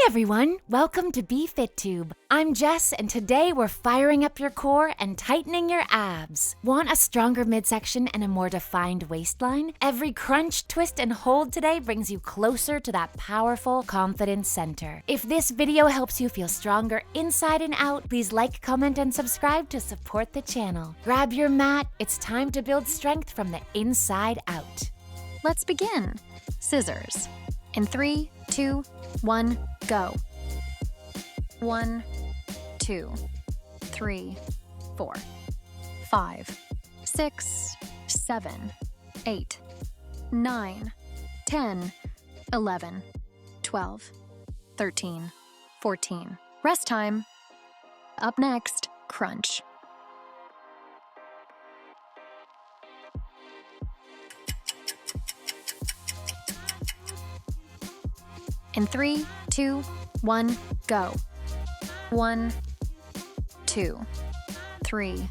everyone, welcome to BFITTUBE. I'm Jess, and today we're firing up your core and tightening your abs. Want a stronger midsection and a more defined waistline? Every crunch, twist, and hold today brings you closer to that powerful confidence center. If this video helps you feel stronger inside and out, please like, comment, and subscribe to support the channel. Grab your mat, it's time to build strength from the inside out. Let's begin. Scissors. In 3, 2, 1, go. 1, 2, 3, 4, 5, 6, 7, 8, 9, 10, 11, 12, 13, 14. Rest time. Up next, crunch. In 3, 2, 1, go. 1, 2, 3,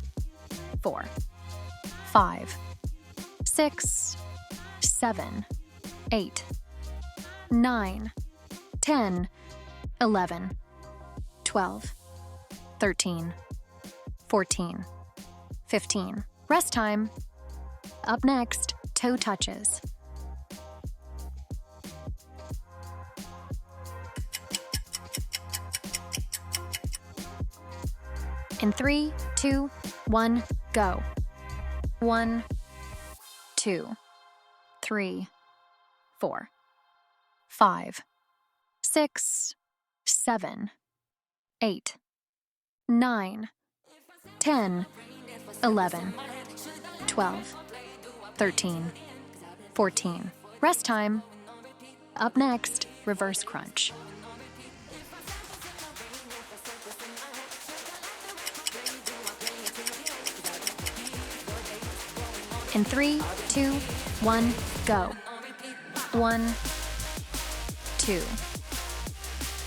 4, 5, 6, 7, 8, 9, 10, 11, 12, 13, 14, 15. Rest time. Up next, toe touches. In 3, 2, 1, go. 1, 2, 3, 4, 5, 6, 7, 8, 9, 10, 11, 12, 13, 14. Rest time. Up next, reverse crunch. In 3, 2, 1, go. 1, 2,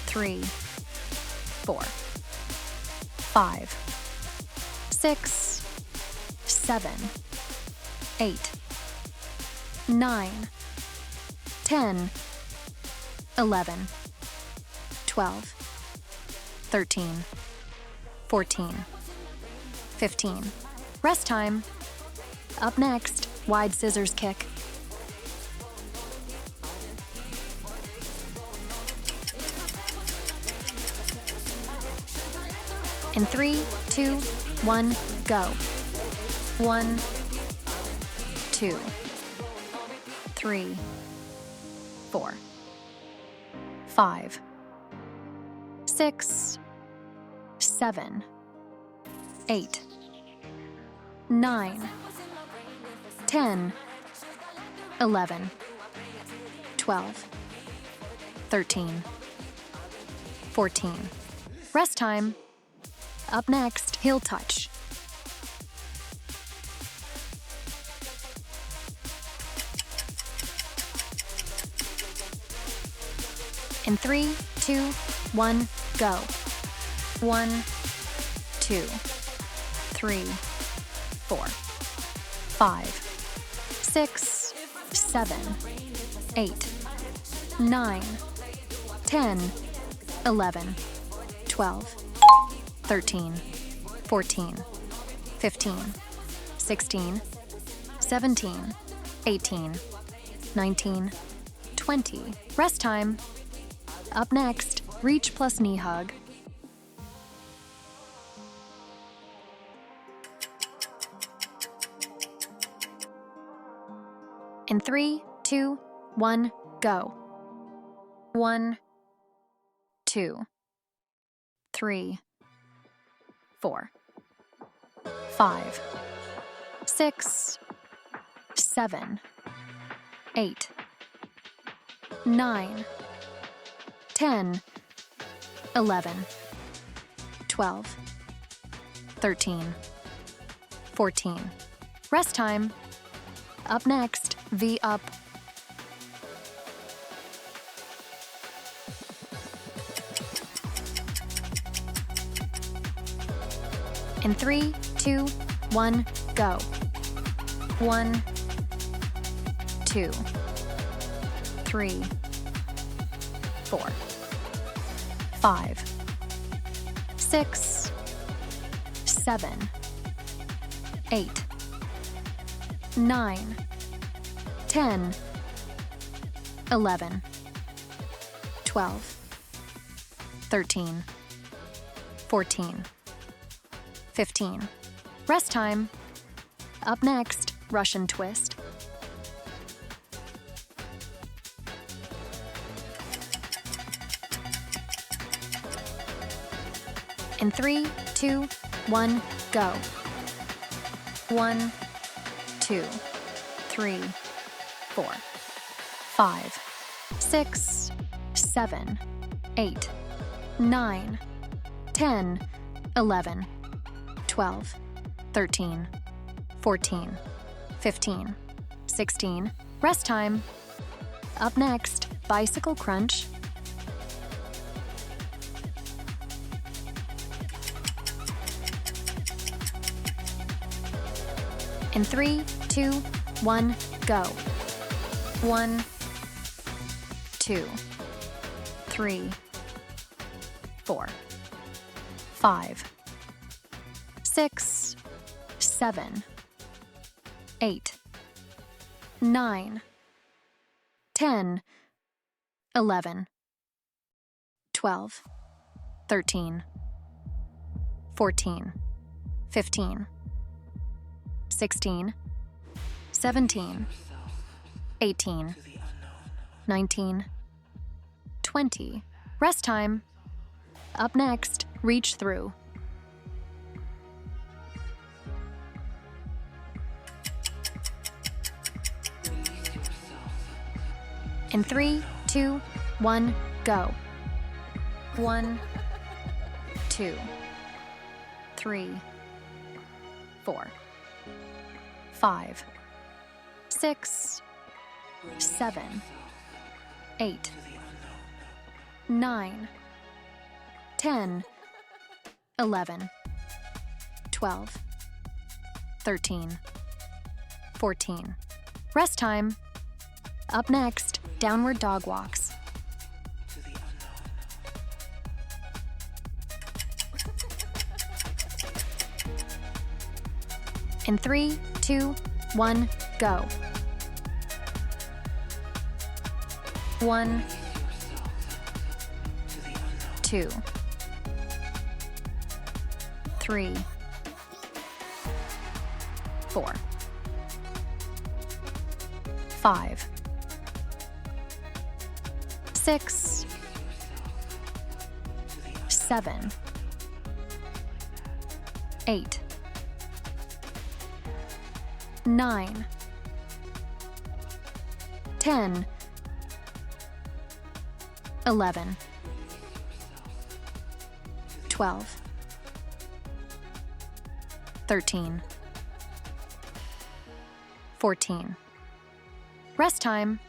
3, 4, 5, 6, 7, 8, 9, 10, 11, 12, 13, 14, 15. Rest time. Up next, wide scissors kick. In 3, 2, 1, go. 1, 2, 3, 4, 5, 6, 7, 8, 9, 10, 11, 12, 13, 14. Rest time. Up next, heel touch. In 3, 2, 1, go. 1, 2, 3, 4, 5, 6, 7, 8, 9, 10, 11, 12, 13, 14, 15, 16, 17, 18, 19, 20. Rest time. Up next, reach plus knee hug. In 3, 2, 1, go. 1, 2, 3, 4, 5, 6, 7, 8, 9, 10, 11, 12, 13, 14. Rest time. Up next, V up. In 3, 2, 1, go. 1, 2, 3, 4, 5, 6, 7, 8, 9, 10, 11, 12, 13, 14, 15. Rest time. Up next, Russian twist. In 3, 2, 1, go. 1, 2, 3, 4, 5, 6, 7, 8, 9, 10, 11, 12, 13, 14, 15, 16. Rest time. Up next, bicycle crunch. In 3, 2, 1, go. 1, 2, 3, 4, 5, 6, 7, 8, 9, 10, 11, 12, 13, 14, 15, 16, 17, 18, 19, 20. Rest time. Up next, reach through. In 3, 2, 1, go. 1, 2, 3, 4, 5, 6, 7, 8, 9, 10, 11, 12, 13, 14. Rest time. Up next, downward dog walks. In 3, 2, 1, go. 1, 2, 3, 4, 5, 6, 7, 8, 9, 10, 11, 12, 13, 14. Rest time.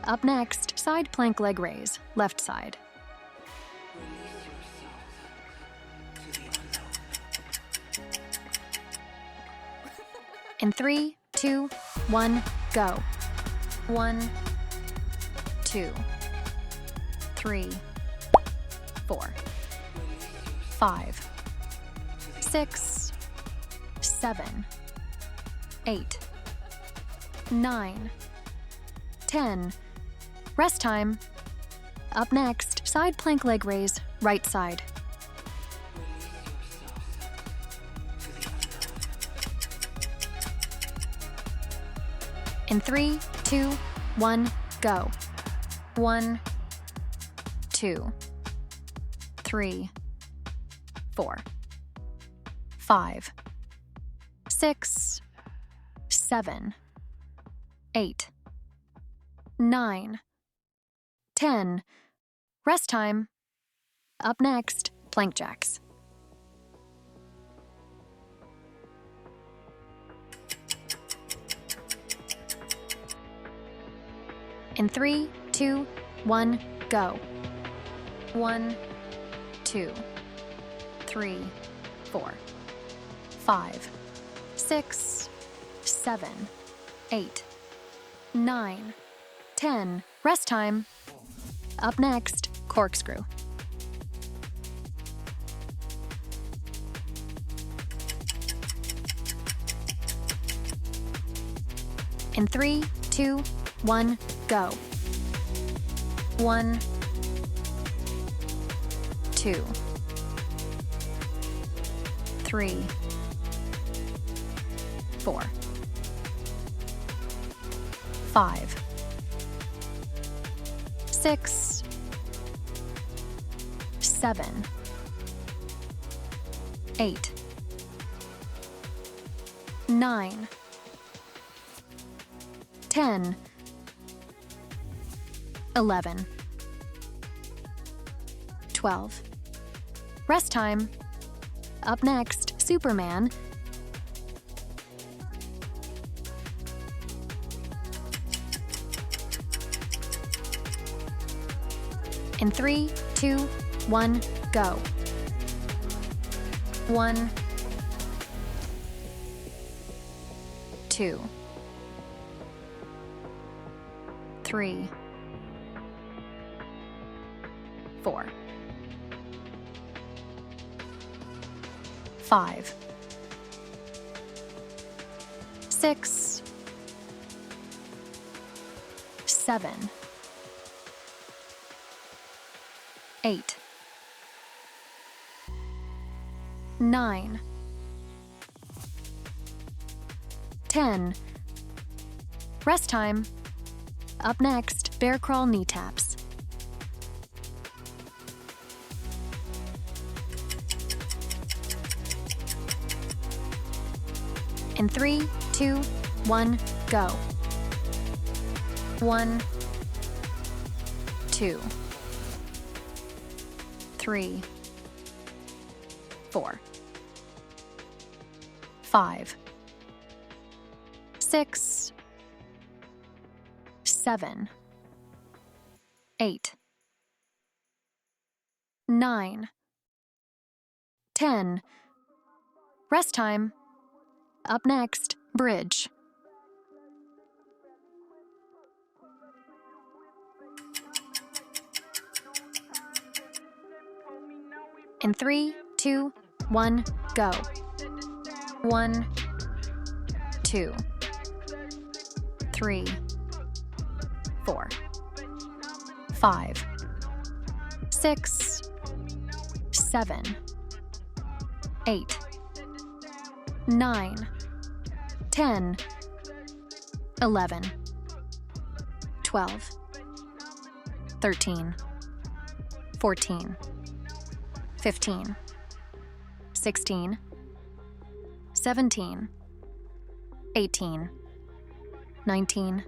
Up next, side plank leg raise, left side. In 3, 2, 1, go. 1, 2, 3, 4, 5, 6, 7, 8, 9, 10. Rest time. Up next, side plank leg raise, right side. In 3, 2, 1, go. 1, 2, 3, 4, 5, 6, 7, 8, 9, 10. Rest time. Up next, plank jacks. In 3, 2, 1, go. 1, 2, 3, 4, 5, 6, 7, 8, 9, 10. Rest time. Up next, corkscrew. In 3, 2, 1, go. 1, 2, 3, 4, 5, 6, 7, 8, 9, 10, 11, 12. Rest time. Up next, Superman. In 3, 2, 1, go. 1, 2, 3, 4, 5, 6, 7, 8, 9, 10. Rest time. Up next, bear crawl knee taps. In 3, 2, 1, go. 1, 2, 3, 4, 5, 6, 7, 8, 9, 10. Rest time. Up next, bridge. In 3, 2, 1, go. 1, 2, 3, 4, 5, 6, 7, 8, 9, 10, 11, 12, 13, 14, 15, 16, 17, 18, 19,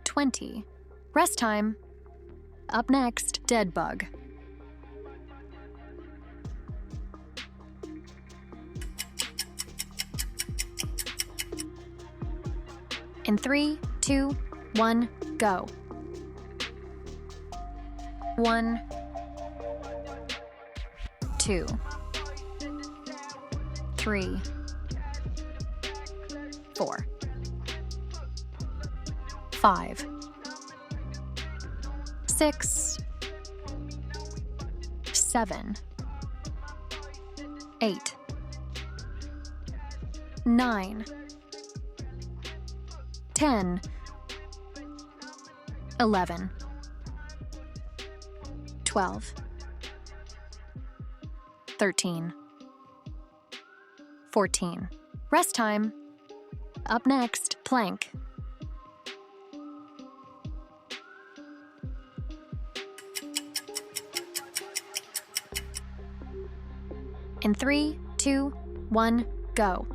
20. Rest time. Up next, dead bug. In 3, 2, 1, go. 1, 2, 3, 4, 5, 6, 7, 8, 9, 10, 11, 12, 13, 14. Rest time. Up next, plank. In 3, 2, 1, go.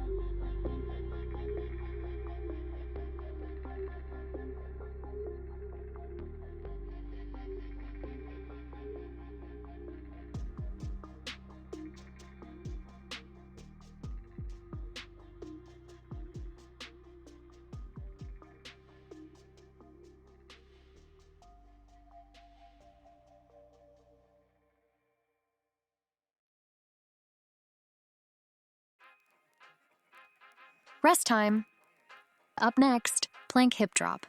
Rest time. Up next, plank hip drop.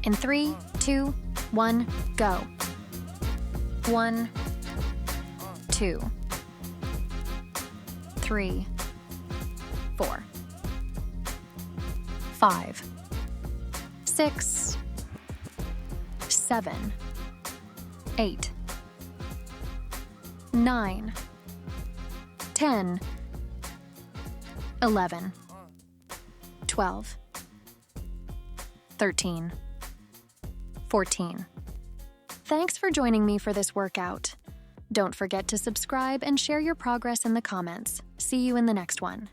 In 3, 2, 1, go. 1, 2, 3, 4, 5, 6, 7, 8, 9, 10, 11, 12, 13, 14. Thanks for joining me for this workout. Don't forget to subscribe and share your progress in the comments. See you in the next one.